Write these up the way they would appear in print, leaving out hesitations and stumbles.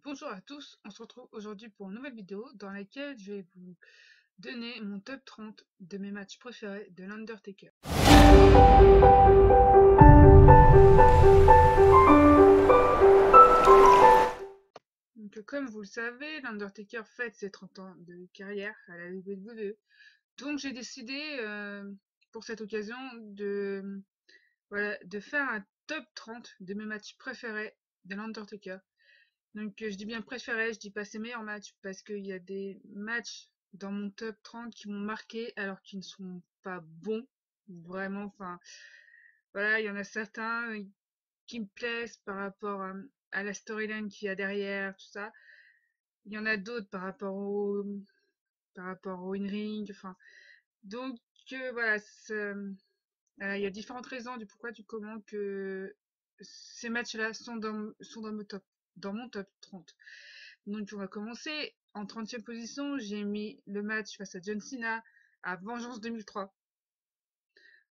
Bonjour à tous, on se retrouve aujourd'hui pour une nouvelle vidéo dans laquelle je vais vous donner mon top 30 de mes matchs préférés de l'Undertaker. Donc, comme vous le savez, l'Undertaker fête ses 30 ans de carrière à la WWE. Donc j'ai décidé pour cette occasion de faire un top 30 de mes matchs préférés de l'Undertaker. Donc je dis bien préféré, je dis pas ses meilleurs matchs parce qu'il y a des matchs dans mon top 30 qui m'ont marqué alors qu'ils ne sont pas bons. Vraiment, enfin, voilà, il y en a certains qui me plaisent par rapport à la storyline qu'il y a derrière, tout ça. Il y en a d'autres par rapport au in-ring, enfin. Donc voilà, voilà, il y a différentes raisons du pourquoi, du comment que ces matchs-là dans mon top 30. Donc on va commencer. En 30e position, j'ai mis le match face à John Cena à Vengeance 2003.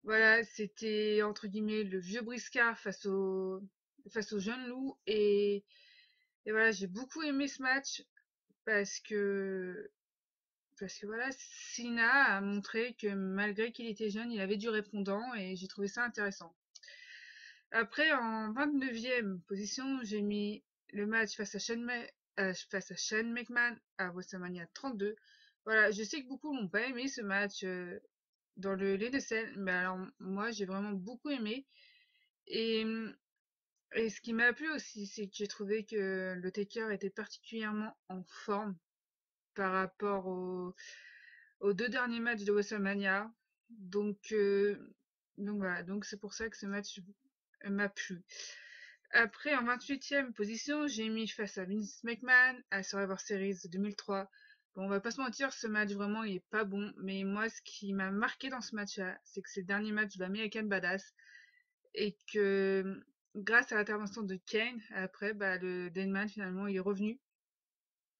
Voilà, c'était entre guillemets le vieux briscard face au jeune loup. Et voilà, j'ai beaucoup aimé ce match parce que, parce que voilà, Cena a montré que malgré qu'il était jeune, il avait du répondant et j'ai trouvé ça intéressant. Après, en 29e position, j'ai mis le match face à Shane McMahon à WrestleMania 32. Voilà, je sais que beaucoup n'ont pas aimé ce match dans le LNSL, mais alors moi j'ai vraiment beaucoup aimé. Et, et ce qui m'a plu aussi, c'est que j'ai trouvé que le Taker était particulièrement en forme par rapport aux deux derniers matchs de WrestleMania. Donc, euh, donc voilà, donc c'est pour ça que ce match m'a plu. Après, en 28e position, j'ai mis face à Vince McMahon à Survivor Series 2003. Bon, on va pas se mentir, ce match vraiment il est pas bon, mais moi ce qui m'a marqué dans ce match-là, c'est que c'est le dernier match de l'American Badass et que grâce à l'intervention de Kane, après, bah, le Deadman finalement il est revenu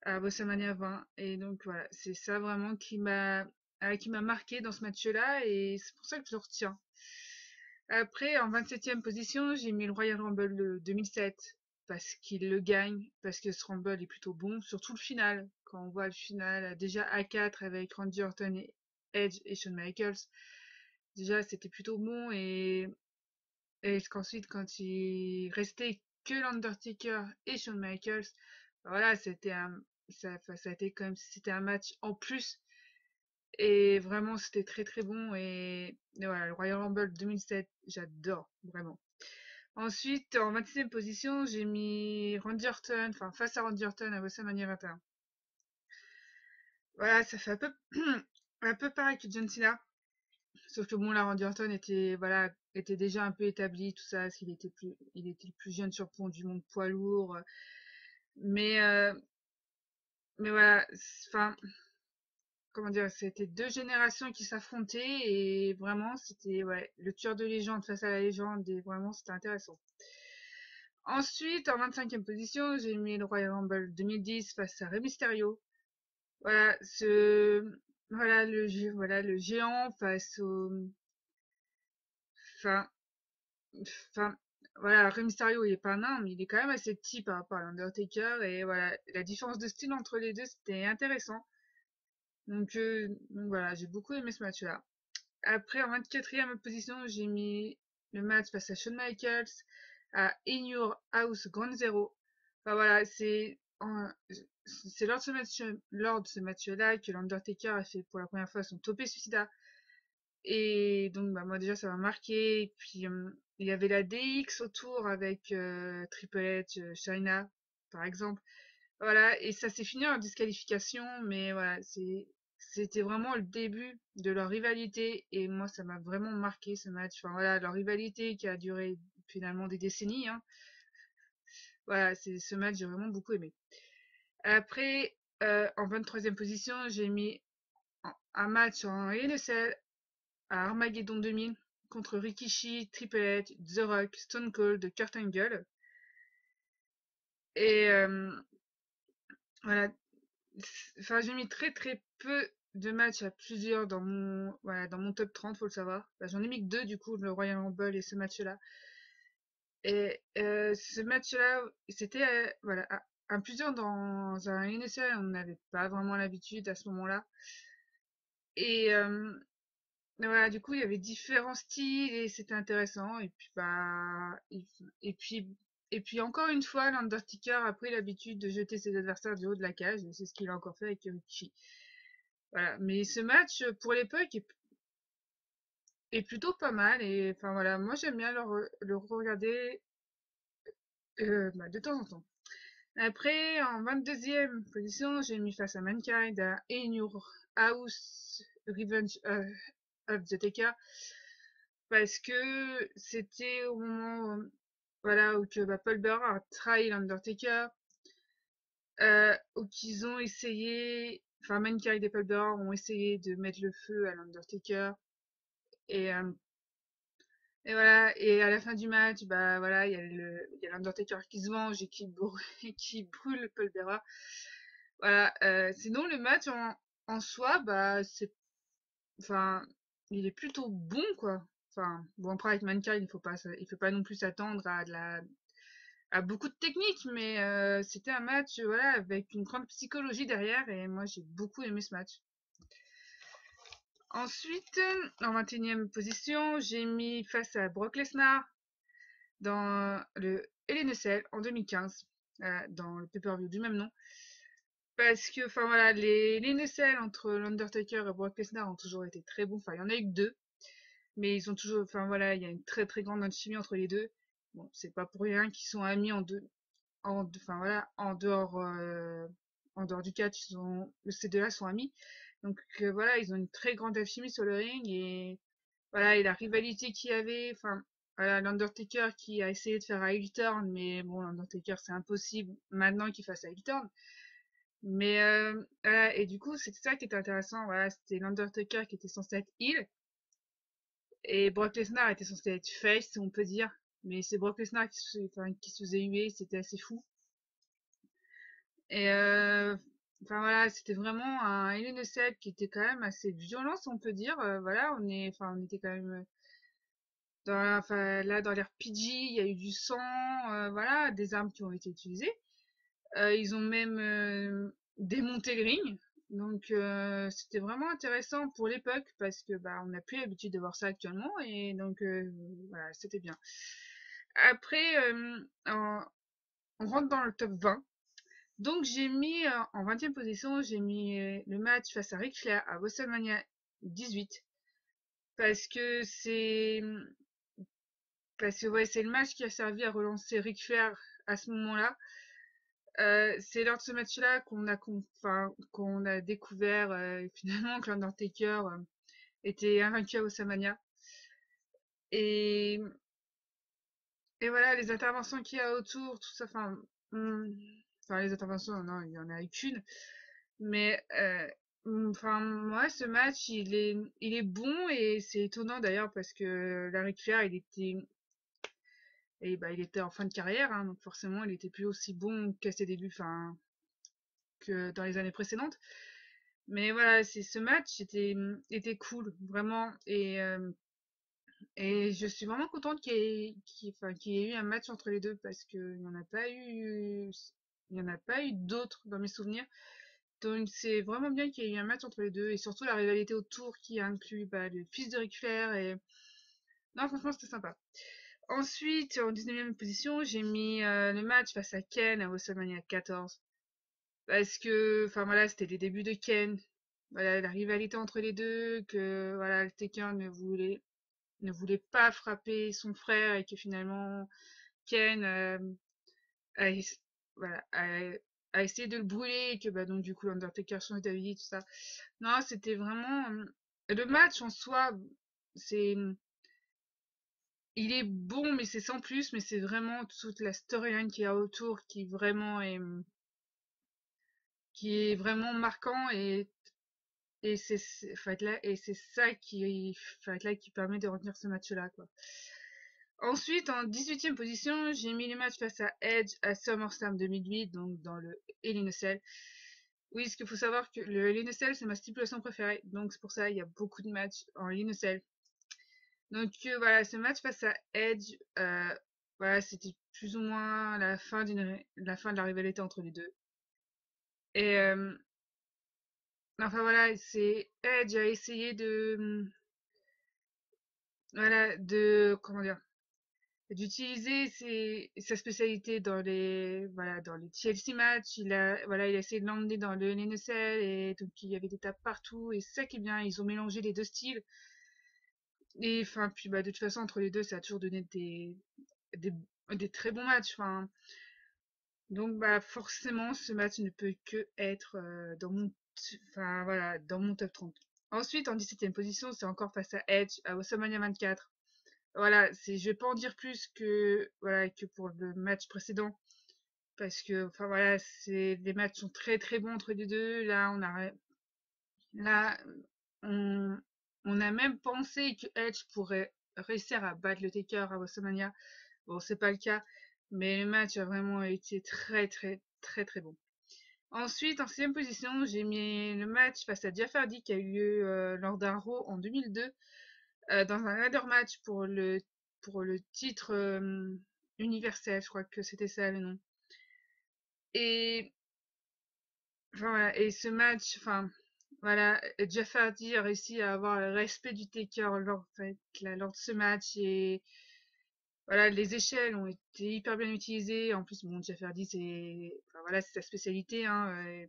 à WrestleMania 20 et donc voilà, c'est ça vraiment qui m'a marqué dans ce match-là et c'est pour ça que je le retiens. Après, en 27e position, j'ai mis le Royal Rumble de 2007 parce qu'il le gagne, parce que ce Rumble est plutôt bon, surtout le final. Quand on voit le final, déjà A4 avec Randy Orton et Edge et Shawn Michaels, déjà c'était plutôt bon et qu'ensuite quand il restait que l'Undertaker et Shawn Michaels, voilà, ça a été comme si c'était un match en plus et vraiment, c'était très très bon. Et voilà, le Royal Rumble 2007, j'adore, vraiment. Ensuite, en 26e position, j'ai mis Randy Orton, enfin face à Randy Orton à WrestleMania 21. Voilà, ça fait un peu, un peu pareil que John Cena. Sauf que bon, là, Randy Orton était déjà un peu établi, tout ça, parce qu'il il était le plus jeune surpont du monde poids lourd. Mais, euh, mais voilà, enfin, comment dire, c'était deux générations qui s'affrontaient et vraiment c'était ouais, le tueur de légende face à la légende et vraiment c'était intéressant. Ensuite, en 25e position, j'ai mis le Royal Rumble 2010 face à Rey Mysterio. Voilà, voilà le géant face au enfin enfin voilà, Rey Mysterio il est pas nain mais il est quand même assez petit par rapport à l'Undertaker et voilà, la différence de style entre les deux c'était intéressant. Donc voilà, j'ai beaucoup aimé ce match-là. Après, en 24e position, j'ai mis le match face à Shawn Michaels à In Your House Ground Zero. Enfin voilà, c'est lors de ce match-là que l'Undertaker a fait pour la première fois son topé suicida. Et donc, bah, moi déjà, ça m'a marqué. Et puis, il y avait la DX autour avec Triple H, Shayna, par exemple. Voilà, et ça s'est fini en disqualification, mais voilà, c'était vraiment le début de leur rivalité, et moi ça m'a vraiment marqué ce match. Enfin voilà, leur rivalité qui a duré finalement des décennies, hein. Voilà, c'est ce match j'ai vraiment beaucoup aimé. Après, en 23e position, j'ai mis un match en NSL à Armageddon 2000 contre Rikishi, Triple H, The Rock, Stone Cold, Kurt Angle. Et voilà, enfin, j'ai mis très très peu de matchs à plusieurs dans mon top 30, faut le savoir. Bah, j'en ai mis que deux du coup, le Royal Rumble et ce match-là. Et ce match-là, c'était voilà, enfin plusieurs dans un NSL, on n'avait pas vraiment l'habitude à ce moment-là. Et voilà, du coup, il y avait différents styles et c'était intéressant. Et puis, bah, et puis, et puis encore une fois, l'Undertaker a pris l'habitude de jeter ses adversaires du haut de la cage. Et c'est ce qu'il a encore fait avec Rikishi. Voilà. Mais ce match, pour l'époque, est plutôt pas mal. Et enfin, voilà, moi, j'aime bien le regarder bah, de temps en temps. Après, en 22e position, j'ai mis face à Mankind à In Your House Revenge of the Taker. Parce que c'était au moment voilà, où que, bah, Paul Bearer a trahi l'Undertaker, où qu'ils ont essayé, enfin Mankind et Paul Bearer ont essayé de mettre le feu à l'Undertaker. Et, euh, et voilà, et à la fin du match, bah voilà, il y a l'Undertaker qui se venge et qui brûle Paul Bearer. Voilà, sinon le match en soi, bah c'est, enfin, il est plutôt bon quoi. Enfin, bon après avec Mankind, il faut pas non plus s'attendre à beaucoup de techniques, mais c'était un match voilà avec une grande psychologie derrière et moi j'ai beaucoup aimé ce match. Ensuite, en 21e position, j'ai mis face à Brock Lesnar dans le Hell in a Cell en 2015, dans le pay-per-view du même nom. Parce que, enfin voilà, les nacelles entre l'Undertaker et Brock Lesnar ont toujours été très bons. Enfin, il y en a eu que deux, mais ils ont toujours, enfin voilà, il y a une très très grande alchimie entre les deux. Bon, c'est pas pour rien qu'ils sont amis enfin voilà, en dehors du catch, ces deux-là sont amis. Donc voilà, ils ont une très grande alchimie sur le ring et voilà, et la rivalité qu'il y avait, enfin voilà, l'Undertaker qui a essayé de faire un heel turn, mais bon, l'Undertaker c'est impossible maintenant qu'il fasse un heel turn. Mais voilà, et du coup, c'était ça qui était intéressant. Voilà, c'était l'Undertaker qui était censé être heel et Brock Lesnar était censé être face, si on peut dire. Mais c'est Brock Lesnar qui se faisait huer, c'était assez fou. Et enfin voilà, c'était vraiment un Hell in a Cell qui était quand même assez violent, si on peut dire. Voilà, on était quand même enfin là dans l'ère PG, il y a eu du sang, voilà, des armes qui ont été utilisées. Ils ont même démonté le ring. Donc c'était vraiment intéressant pour l'époque parce que bah on n'a plus l'habitude de voir ça actuellement et donc voilà, c'était bien. Après on rentre dans le top 20. Donc j'ai mis en 20e position, j'ai mis le match face à Ric Flair à WrestleMania 18 parce que c'est ouais, c'est le match qui a servi à relancer Ric Flair à ce moment-là. C'est lors de ce match-là qu'on a découvert finalement que l'Undertaker était invaincu à WrestleMania. Et, et voilà, les interventions qu'il y a autour, tout ça, enfin les interventions, non, il y en a eu qu'une. Mais enfin, moi, ce match, il est bon et c'est étonnant d'ailleurs parce que Larry Flair, il était en fin de carrière, hein, donc forcément, il était plus aussi bon qu'à ses débuts, enfin, que dans les années précédentes. Mais voilà, ce match était cool, vraiment. Et je suis vraiment contente qu'il y ait eu un match entre les deux parce qu'il n'y en a pas eu, il y en a pas eu d'autres dans mes souvenirs. Donc c'est vraiment bien qu'il y ait eu un match entre les deux et surtout la rivalité autour qui inclut bah, le fils de Ric Flair et non franchement c'était sympa. Ensuite en 19e position j'ai mis le match face à Ken à WrestleMania 14 parce que enfin voilà c'était les débuts de Ken, voilà la rivalité entre les deux, que voilà le Taker ne voulait pas frapper son frère et que finalement Ken a, voilà, a essayé de le brûler et que bah donc du coup l'Undertaker change d'avis tout ça. Non, c'était vraiment le match en soi, c'est il est bon mais c'est sans plus, mais c'est vraiment toute la storyline qu'il y a autour qui est vraiment marquant et faut être là et c'est ça qui faut être là qui permet de retenir ce match-là quoi. Ensuite, en 18e position, j'ai mis le match face à Edge à SummerSlam 2008, donc dans le Hell in a Cell. Oui, ce qu'il faut savoir que le Hell in a Cell, c'est ma stipulation préférée, donc c'est pour ça qu'il y a beaucoup de matchs en Hell in a Cell. Donc voilà, ce match face à Edge, voilà, c'était plus ou moins la fin de la rivalité entre les deux. Et enfin voilà, c'est Edge a essayé voilà, de comment dire, d'utiliser sa spécialité dans les TLC matchs. Il a essayé de l'emmener dans le NSL et donc il y avait des tapes partout et c'est ça qui est bien. Ils ont mélangé les deux styles et enfin puis bah de toute façon entre les deux ça a toujours donné des, des très bons matchs. Enfin donc bah forcément ce match ne peut que être enfin voilà dans mon top 30. Ensuite en 17e position c'est encore face à Edge à WrestleMania 24. Voilà, je vais pas en dire plus que voilà que pour le match précédent parce que enfin voilà, les matchs sont très très bons entre les deux. Là on on a même pensé que Edge pourrait réussir à battre le Taker à WrestleMania. Bon, c'est pas le cas, mais le match a vraiment été très très très très bon. Ensuite, en sixième position, j'ai mis le match face à Jeff Hardy qui a eu lieu lors d'un Raw en 2002 dans un ladder match pour le titre universel, je crois que c'était ça le nom. Et enfin, voilà, et ce match, enfin voilà, Jeff Hardy a réussi à avoir le respect du Taker lors de ce match et voilà, les échelles ont été hyper bien utilisées. En plus, bon, Jeff Hardy, enfin, voilà, c'est sa spécialité, hein.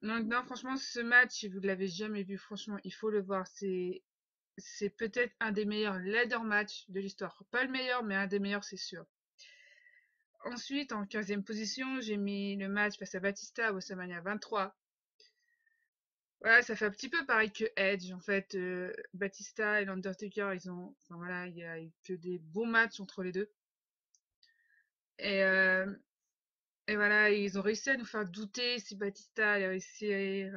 Donc, non, franchement, ce match, si vous ne l'avez jamais vu, franchement, il faut le voir. C'est peut-être un des meilleurs ladder match de l'histoire. Pas le meilleur, mais un des meilleurs, c'est sûr. Ensuite, en 15e position, j'ai mis le match face à Batista à WrestleMania 23. Voilà, ça fait un petit peu pareil que Edge. En fait, Batista et l'Undertaker, enfin voilà, il y a eu que des bons matchs entre les deux. Et, euh, et voilà, ils ont réussi à nous faire douter si Batista allait réussir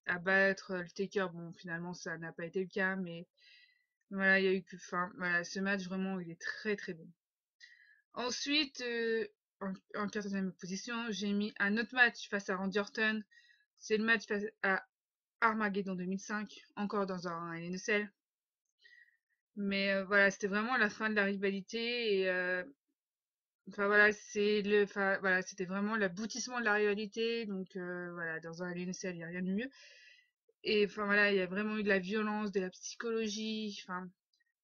à battre le Taker. Bon, finalement, ça n'a pas été le cas, mais voilà, il y a eu que, enfin, voilà, ce match vraiment, il est très très bon. Ensuite, en 14e position, j'ai mis un autre match face à Randy Orton. C'est le match face à Armageddon 2005, encore dans un NSL. Mais voilà, c'était vraiment la fin de la rivalité et enfin voilà, enfin voilà, c'était vraiment l'aboutissement de la rivalité. Donc voilà, dans un NSL, il n'y a rien de mieux. Et enfin voilà, il y a vraiment eu de la violence, de la psychologie. Enfin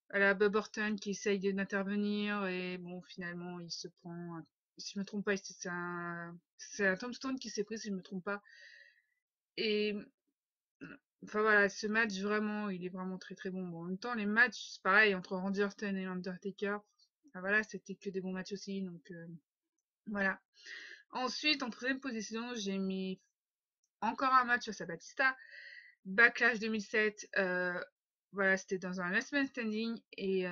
voilà, Bob Orton qui essaye d'intervenir et bon, finalement, il se prend. Si je me trompe pas, c'est un Tombstone qui s'est pris, si je me trompe pas. Et enfin voilà, ce match vraiment, il est vraiment très très bon. Bon, en même temps, les matchs, c'est pareil entre Randy Orton et l'Undertaker. Enfin voilà, c'était que des bons matchs aussi, donc voilà. Ensuite, en troisième position, j'ai mis encore un match face à Batista. Backlash 2007. Voilà, c'était dans un last man standing. Et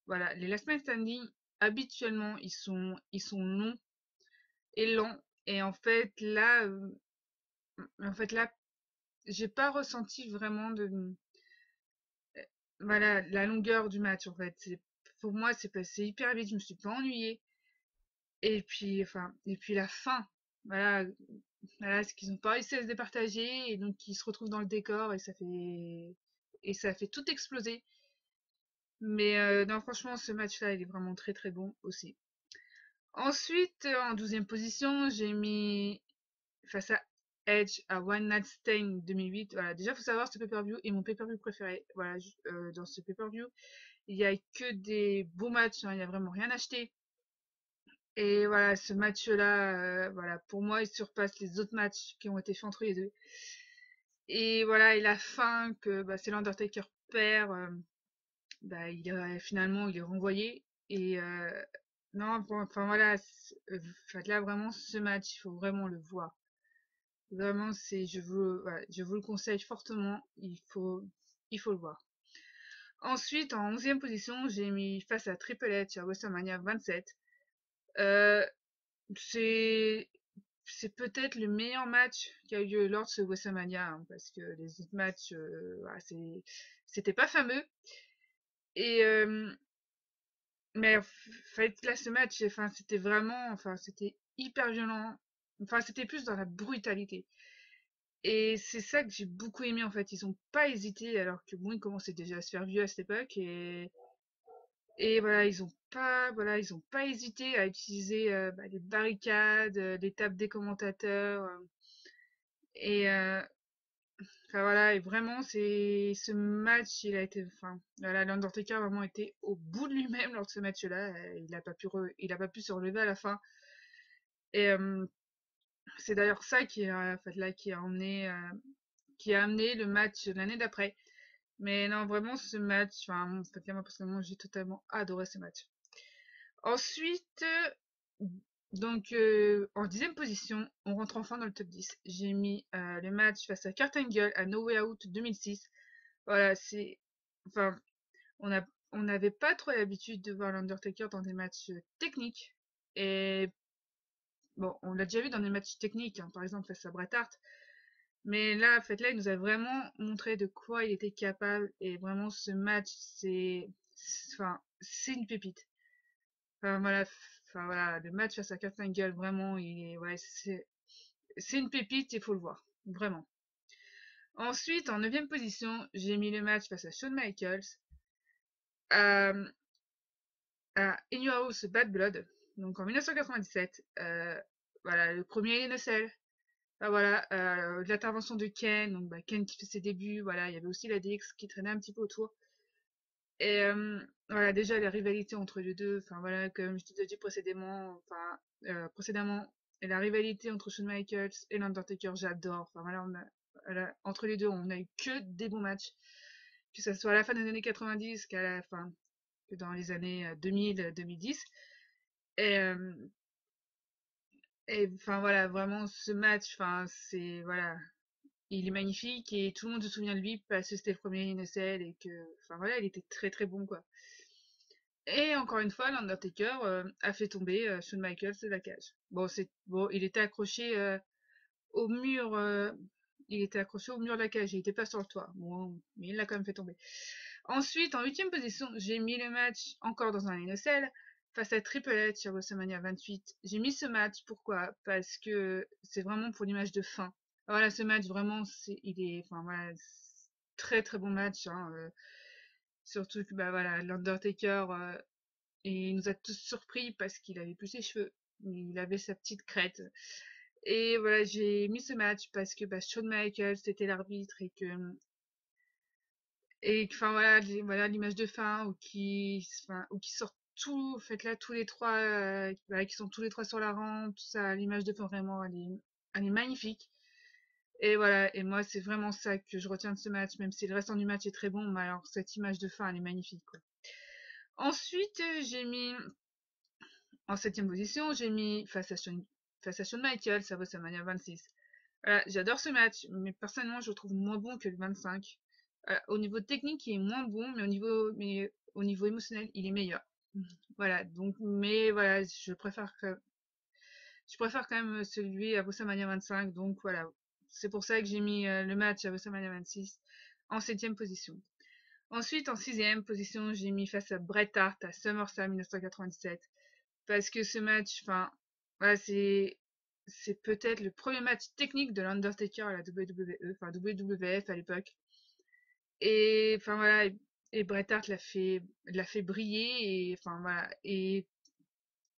voilà, les last man standing, habituellement, ils sont longs et lents. Et en fait, là, j'ai pas ressenti vraiment voilà, la longueur du match, en fait. Pour moi, c'est passé hyper vite. Je me suis pas ennuyée. Et puis la fin. Voilà, voilà, c'est qu'ils ont pas réussi à se départager et donc ils se retrouvent dans le décor et ça fait tout exploser. Mais non, franchement, ce match-là, il est vraiment très très bon aussi. Ensuite, en 12e position, j'ai mis face à Edge à One Night Stand 2008. Voilà, déjà, faut savoir, ce pay-per-view est mon pay-per-view préféré. Voilà, dans ce pay-per-view, il y a que des beaux matchs, hein, il y a vraiment rien acheté. Et voilà, ce match-là, voilà, pour moi, il surpasse les autres matchs qui ont été faits entre les deux. Et voilà, et la fin que bah, c'est l'Undertaker perd, bah, finalement il est renvoyé. Et non, bon, enfin voilà, là vraiment ce match, il faut vraiment le voir. Vraiment, voilà, je vous le conseille fortement, il faut le voir. Ensuite, en 11e position, j'ai mis face à Triple H à WrestleMania 27. Euh, c'est c'est peut-être le meilleur match qui a eu lieu lors de ce WrestleMania, hein, parce que les autres matchs, voilà, c'était pas fameux. Et mais fait là ce match, enfin c'était vraiment, enfin c'était hyper violent. Enfin c'était plus dans la brutalité. Et c'est ça que j'ai beaucoup aimé en fait. Ils ont pas hésité alors que bon ils commençaient déjà à se faire vieux à cette époque et voilà ils ont pas, voilà, ils ont pas hésité à utiliser les barricades, les tables des commentateurs, et enfin voilà, et vraiment, c'est ce match, il a été, enfin, voilà, l'Undertaker a vraiment été au bout de lui-même lors de ce match-là. Il a pas pu se relever à la fin. Et c'est d'ailleurs ça qui a, en fait, là, qui a amené le match l'année d'après. Mais non, vraiment, ce match, enfin, en fait, là, moi, personnellement, j'ai totalement adoré ce match. Ensuite, en 10e position, on rentre enfin dans le top 10. J'ai mis le match face à Kurt Angle à No Way Out 2006. Voilà, enfin, on a, on n'avait pas trop l'habitude de voir l'Undertaker dans des matchs techniques. Et bon, on l'a déjà vu dans des matchs techniques, hein, par exemple face à Bret Hart. Mais là, en fait, là, il nous a vraiment montré de quoi il était capable. Et vraiment, ce match, enfin, c'est une pépite. Enfin, voilà, enfin, voilà, le match face à Kurt Angle, vraiment, ouais, c'est une pépite, il faut le voir. Vraiment. Ensuite, en 9e position, j'ai mis le match face à Shawn Michaels. Euh, In Your House Bad Blood, donc en 1997. Voilà, le premier Hell in a Cell. Voilà, l'intervention de Ken, donc Ken qui fait ses débuts, voilà, il y avait aussi la DX qui traînait un petit peu autour. Et voilà, déjà la rivalité entre les deux, enfin voilà, comme je t'ai dit précédemment, et la rivalité entre Shawn Michaels et l'Undertaker, j'adore. Enfin voilà, voilà, entre les deux, on n'a eu que des bons matchs, que ce soit à la fin des années 90 qu'à la fin, que dans les années 2000-2010. Et, enfin voilà, vraiment ce match, enfin c'est voilà, il est magnifique et tout le monde se souvient de lui parce que c'était le premier NSL et que, enfin voilà, il était très très bon quoi. Et encore une fois, l'Undertaker a fait tomber Shawn Michaels de la cage. Bon, il était accroché au mur, il était accroché au mur de la cage, il était pas sur le toit. Bon, mais il l'a quand même fait tomber. Ensuite, en 8e position, j'ai mis le match encore dans un NSL face à Triple H sur WrestleMania 28. J'ai mis ce match, pourquoi? Parce que c'est vraiment pour l'image de fin. Voilà, ce match, vraiment, enfin voilà, très très bon match, hein, surtout que, bah voilà, l'Undertaker, il nous a tous surpris parce qu'il avait plus ses cheveux. Il avait sa petite crête. Et voilà, j'ai mis ce match parce que Shawn Michaels était l'arbitre enfin voilà, voilà l'image de fin ou qui sortent tout, en fait là tous les trois, voilà, qui sont tous les trois sur la rampe, tout ça, l'image de fin vraiment, elle est magnifique. Et voilà, et moi c'est vraiment ça que je retiens de ce match, même si le restant du match est très bon, mais alors cette image de fin elle est magnifique quoi. Ensuite, j'ai mis en 7e position, j'ai mis face à Shawn Michaels, ça vaut sa manière 26. Voilà, j'adore ce match, mais personnellement, je le trouve moins bon que le 25. Au niveau technique, il est moins bon, mais au niveau émotionnel, il est meilleur. Voilà, donc, mais voilà, je préfère quand même celui à WrestleMania 25, donc voilà. C'est pour ça que j'ai mis le match à WrestleMania 26 en 7e position. Ensuite, en 6e position, j'ai mis face à Bret Hart à SummerSlam 1997. Parce que ce match, enfin, voilà, c'est peut-être le premier match technique de l'Undertaker à la WWE, enfin WWF à l'époque. Et enfin voilà, et Bret Hart l'a fait briller et enfin voilà, et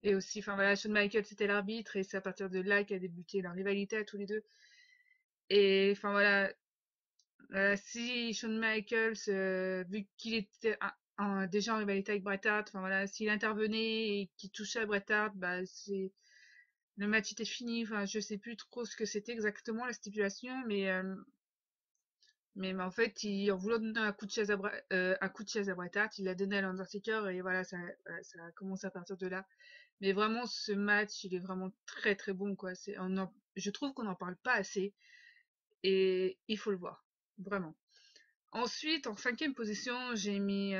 aussi enfin voilà, Shawn Michaels c'était l'arbitre et c'est à partir de là qu'a débuté leur rivalité à tous les deux. Et enfin voilà, si Shawn Michaels, vu qu'il était déjà en rivalité avec Bret Hart, enfin voilà, s'il intervenait et qu'il touchait à Bret Hart, bah le match était fini. Enfin, je sais plus trop ce que c'était exactement la stipulation, mais en fait, en voulant donner un coup de chaise un coup de chaise à Bret Hart, il l'a donné à l'Undertaker et voilà, ça a commencé à partir de là. Mais vraiment, ce match, il est vraiment très très bon, quoi. Je trouve qu'on n'en parle pas assez et il faut le voir, vraiment. Ensuite, en 5e position, j'ai mis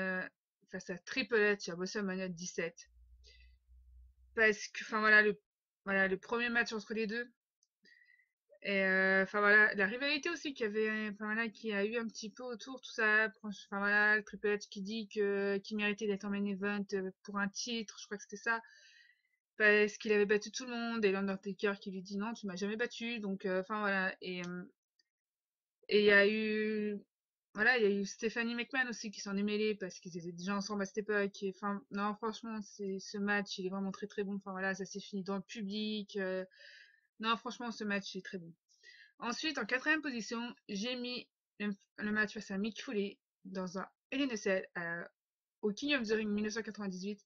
face à Triple H à WrestleMania 17. Parce que, enfin voilà, le premier match entre les deux. Et enfin voilà, la rivalité aussi enfin voilà, qui a eu un petit peu autour tout ça. Enfin voilà, le Triple H qui dit qu'il méritait d'être en main event pour un titre, je crois que c'était ça, parce qu'il avait battu tout le monde, et l'Undertaker qui lui dit non, tu m'as jamais battu, donc enfin voilà. Et il y a eu voilà, il y a eu Stephanie McMahon aussi qui s'en est mêlée parce qu'ils étaient déjà ensemble à cette époque. Enfin, non, franchement, ce match, il est vraiment très très bon. Enfin voilà, ça s'est fini dans le public. Non, franchement, ce match est très bon. Ensuite, en quatrième position, j'ai mis le match face à Mick Foley dans un Hell in a Cell au King of the Ring 1998.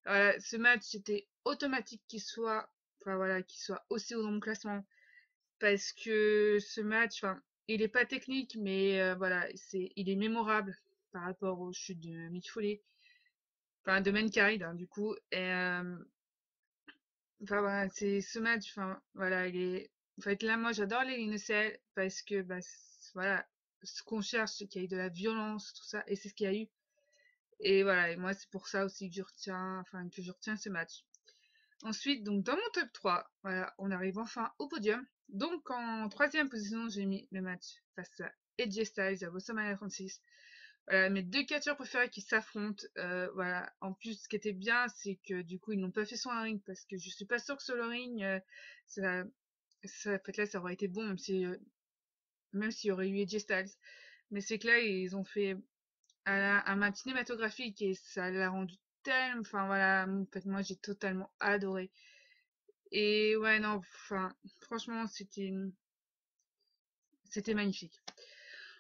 Voilà, ce match, c'était automatique enfin voilà, qu'il soit aussi haut dans mon classement parce que ce match, enfin, il est pas technique, mais voilà, il est mémorable par rapport aux chutes de Mick Foley, enfin de Mankind, hein, du coup. Et enfin voilà, c'est ce match, enfin voilà, il est, en fait là, moi, j'adore les Linucell parce que bah voilà, ce qu'on cherche, c'est qu'il y ait de la violence, tout ça, et c'est ce qu'il y a eu. Et voilà, et moi, c'est pour ça aussi que je retiens ce match. Ensuite, donc dans mon top 3, voilà, on arrive enfin au podium. Donc en troisième position, j'ai mis le match face à AJ Styles à WrestleMania 36. Voilà, mes deux catcheurs préférés qui s'affrontent. Voilà. En plus, ce qui était bien, c'est que du coup, ils n'ont pas fait sur un ring parce que je suis pas sûre que sur le ring, ça, en fait, là, ça aurait été bon, même s'il y aurait eu AJ Styles. Mais c'est que là, ils ont fait un match cinématographique et ça l'a rendu tellement. Enfin voilà, en fait, moi, j'ai totalement adoré. Et ouais, non, enfin, franchement, c'était magnifique.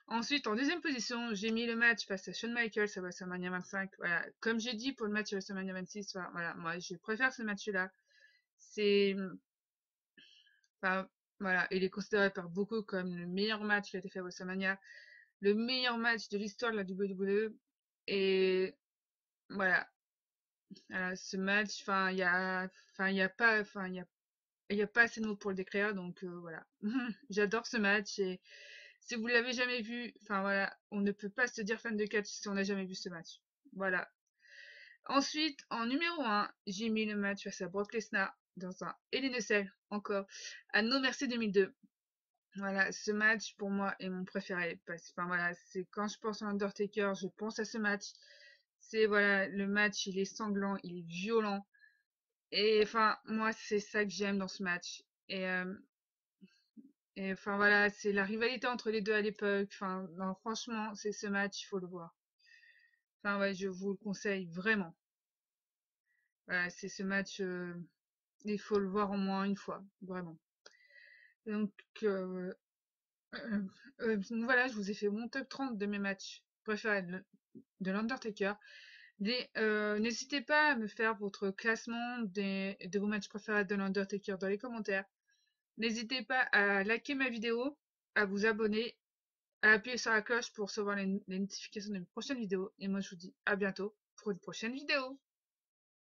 Ensuite, en deuxième position, j'ai mis le match face à Shawn Michaels à WrestleMania 25. Voilà, comme j'ai dit pour le match à WrestleMania 26, voilà, moi, je préfère ce match-là. C'est, enfin, voilà, il est considéré par beaucoup comme le meilleur match qui a été fait à WrestleMania, le meilleur match de l'histoire de la WWE. Et voilà, voilà, ce match, il y a pas assez de mots pour le décrire, donc voilà. J'adore ce match et si vous l'avez jamais vu, enfin voilà, on ne peut pas se dire fan de catch si on n'a jamais vu ce match. Voilà. Ensuite, en numéro 1, j'ai mis le match face à Brock Lesnar dans un Hell in a Cell, encore, à No Mercy 2002. Voilà, ce match pour moi est mon préféré parce que enfin voilà, c'est quand je pense à Undertaker, je pense à ce match. C'est voilà, le match, il est sanglant, il est violent et enfin moi c'est ça que j'aime dans ce match. Et enfin voilà, c'est la rivalité entre les deux à l'époque. Enfin, non, franchement, c'est ce match, il faut le voir. Enfin ouais, je vous le conseille vraiment. Voilà, c'est ce match, il faut le voir au moins une fois, vraiment. Donc, euh, donc voilà, je vous ai fait mon top 30 de mes matchs préférés de l'Undertaker. N'hésitez pas à me faire votre classement de vos matchs préférés de l'Undertaker dans les commentaires. N'hésitez pas à liker ma vidéo, à vous abonner, à appuyer sur la cloche pour recevoir les notifications de mes prochaines vidéos. Et moi, je vous dis à bientôt pour une prochaine vidéo.